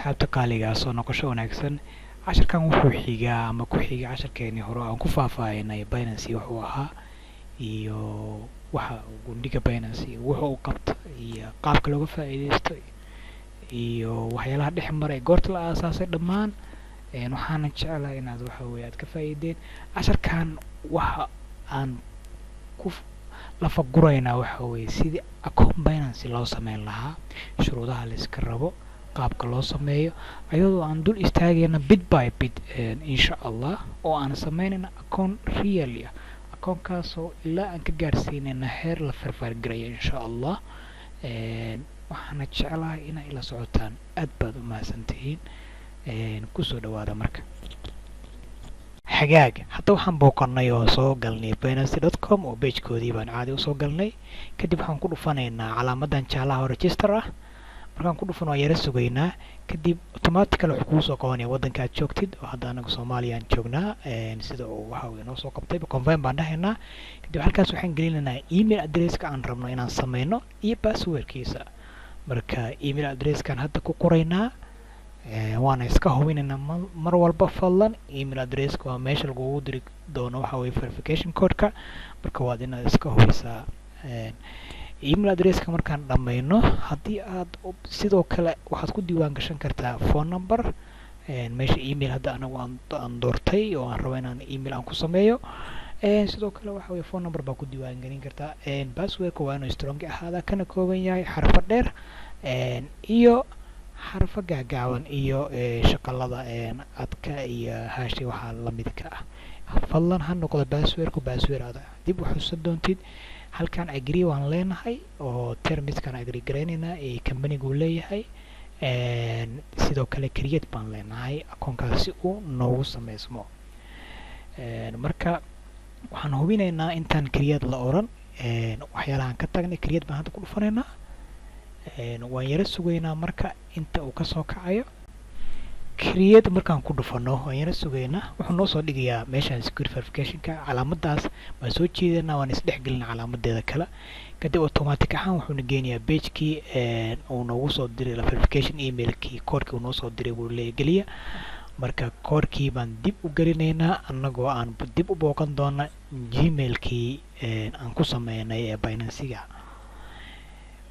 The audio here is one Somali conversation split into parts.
asxaabta qaaliga soo noqosho wanaagsan. Casharkan wuxuu xigaa ama ku xiga casharkeennii hore aan ku faahfaahinay Binance wuxuu ahaa iyo waxa uu gundhiga Binance wuxuu u qabto iyo qaabka looga faa'iideysto iyo waxyaalaha dhex maray goorta la aasaasay dhammaan waxaan jeclahay inaad waxa weeye aad ka faa'iideen. Casharkan waxa aan ku lafa guraynaa waxa weeye sidii account Binance loo sameyn lahaa, shuruudaha la iska rabo, qaabka loo sameeyo, ayadoo aan dul istaagayna bit by bit insha Allah, oo aan sameynayna account really ah, accountkaasoo ilaa aan ka gaarsiinayna heer la farfargarayo insha Allah. waxaana jeclahay inay ila socotaan. aad baad u mahadsantihiin. kusoo dhawaada marka xagaag. hadda waxaan booqanay oo soo galnay binance.com oo pagekoodii baan caadi usoo galnay. kadib waxaan ku dhufanaynaa calaamadan jaalaha oo register ah. markaan ku dhufano waan yara sugaynaa. kadib automatically wuxuu kuu soo qabanaya waddanka aad joogtid, oo hadda anaga Soomaaliyaan joognaa. sida uu waxa uu inoo soo qabtay confirm baan dhahaynaa. kadib halkaas waxaan gelinaynaa email addresska aan rabno inaan sameyno iyo passwordkiisa. marka email addresskan hadda ku qoraynaa, waana iska hubinaynaa mar walba. fadlan email addresska waa meesha lagugu diri doono waxa weeye verification code-ka, marka waad inaad iska hubisaa. email addresska markaan dhammayno, haddii aad sidoo kale waxaad ku diiwaan gashan kartaa phone number, meesha email hadda anagu aan doortay oo aan rabo inaan email aan ku sameeyo. sidoo kale waxa weeye phone number baa ku diiwaan gelin kartaa. passwordka waa inuu strong ahaada, kana kooban yahay xarfo dheer iyo xarfo gaagaaban iyo shaqalada adka iyo hashi waxa la midka ah. fadlan ha noqdo passwordku password aad dib u xusuusan doontid. halkan agree waan leenahay oo termiskan agree gareynaynaa ee company-gu leeyahay. sidoo kale create baan leenahay akoonkaas si uu noogu sameysmo. marka waxaan hubinaynaa intaan create la oran waxyaalahan ka tagnay. create baan hadda ku dhufanaynaa. waan yara sugaynaa marka inta uu kasoo kacayo. create markaan ku dhufano waan yara sugaynaa. wuxuu noo soo dhigayaa meeshaan security verification-ka. calaamadaas waan soo jeedanaa, waan isdhexgelinaa calaamadeeda kale. kadib automatic ahaan wuxuuna geenayaa page-kii uu noogu soo diray verification email-kii, koodhkii uu noo soo diray buu leegeliya. marka koodhkii baan dib u gelinaynaa annagoo aan dib u booqan doona gmail-kii aan ku sameynay ee Binance-ga.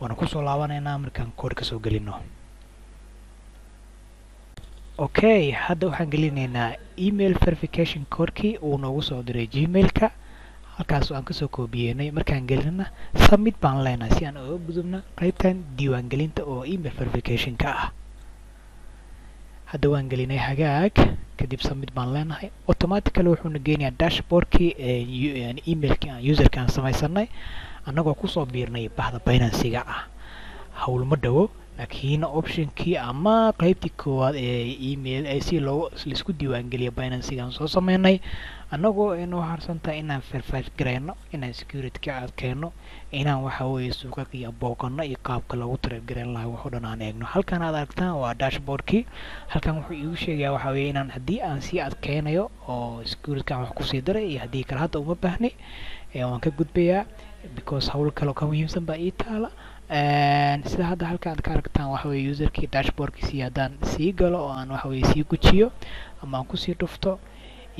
waana kusoo laabanaynaa markaan koodhka soo gelino. okay, hadda waxaan gelinaynaa email verification code-kii uu noogu soo diray gmail-ka. halkaas aan kasoo koobiyeynay. markaan gelinana submit baan leenahay si aan uga gudubna qaybtan diiwaangelinta oo email verification-ka ah. hadda waan gelinay hagaag. kadib submit baan leenahay. automatically wuxuuna geenayaa dashboard-kii email-kii aan user-ka aan samaysanay annagoo kusoo biirnay bahda Binance-ga ah. hawl ma dhawo, laakiin option-kii ama qaybtii koowaad ee email si laisku diiwaangeliyo Binance-ga aan soo sameynay annagoo inoo harsantahay inaan verify gareyno, inaan security-ka adkeyno, inaan waxa weeye suuqaqii booqano iyo qaabka loogu trade gareyn lahaa wax oo dhan aan eegno. halkan aad aragtaan waa dashboard-kii. halkan wuxuu iigu sheegayaa waxa weeye inaan haddii aan sii adkeynayo oo security-ka aan wax kusii daray iyo haddii kale hadda uma baahnay waan ka gudbayaa because hawl kale oo ka muhiimsan baa ii taala. sida hadda halka aad ka aragtaan waxa weeye userkii dashboardkiisii haddaan sii galo oo aan waxa weeye sii gujiyo ama aan kusii dhufto,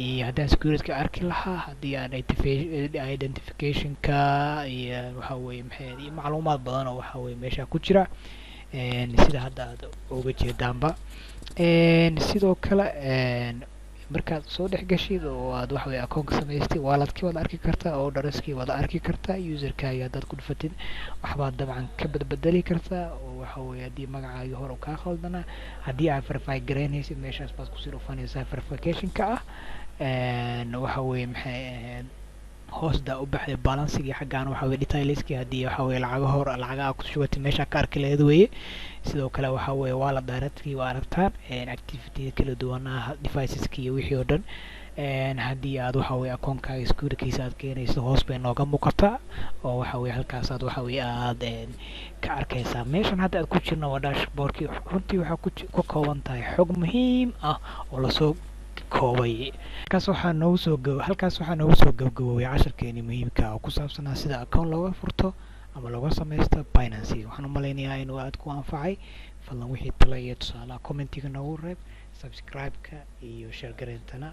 iyo haddaan security-ka arki lahaa, haddii aan identification-ka iyo waxa weeye iyo macluumaad badan oo waxa weeye meesha ku jira sida hadda aad uga jeedaanba. sidoo kale markaad soo dhex gashid oo aad waxa weeye akoonka samaystay, wallet-kii waad arki kartaa, orderskii waad arki kartaa, user-kaaga haddaad ku dhufatid waxbaad dabcan ka badbedeli kartaa oo waxa weeye haddii magacaagii hore kaa khaldana, haddii aad verify gareynaysid meeshaas baad kusii dhufanaysaa verification-ka ah. waxa weeye maxay ahayd hoosda u baxday balansigii xaggaan waxa weeye detailskii haddii waxa weeye lacagaha ku shubatay meesha ka arki lahayd weeye. sidoo kale waxa weeye wallet directkii waa aragtaan, activity kala duwanaa deviceski iyo wixii oo dhan. haddii aad waxa weeye akoonkaaga security-kiisa aad keenayso hoos bay nooga muuqataa oo waxa weeye halkaas aad waxa weeye aad ka arkaysaa. meeshan hadda aad ku jirno waa dashboard-kii. runtii waxaa ku kooban tahay xog muhiim ah oo lasoo koobay. halkaas waxaa noogu soo gabagaboobay casharkeeni muhiimka oo ku saabsanaa sida account looga furto ama looga samaysto Binance. Waxaan u maleynayaa inuu aad ku anfacay. Fadlan wixii talo iyo tusaalaha commentiga noogu reeb, subscribe-ka iyo share gareentana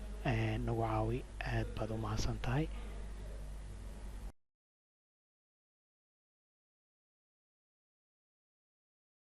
nagu caawi. Aad baad u mahadsan tahay.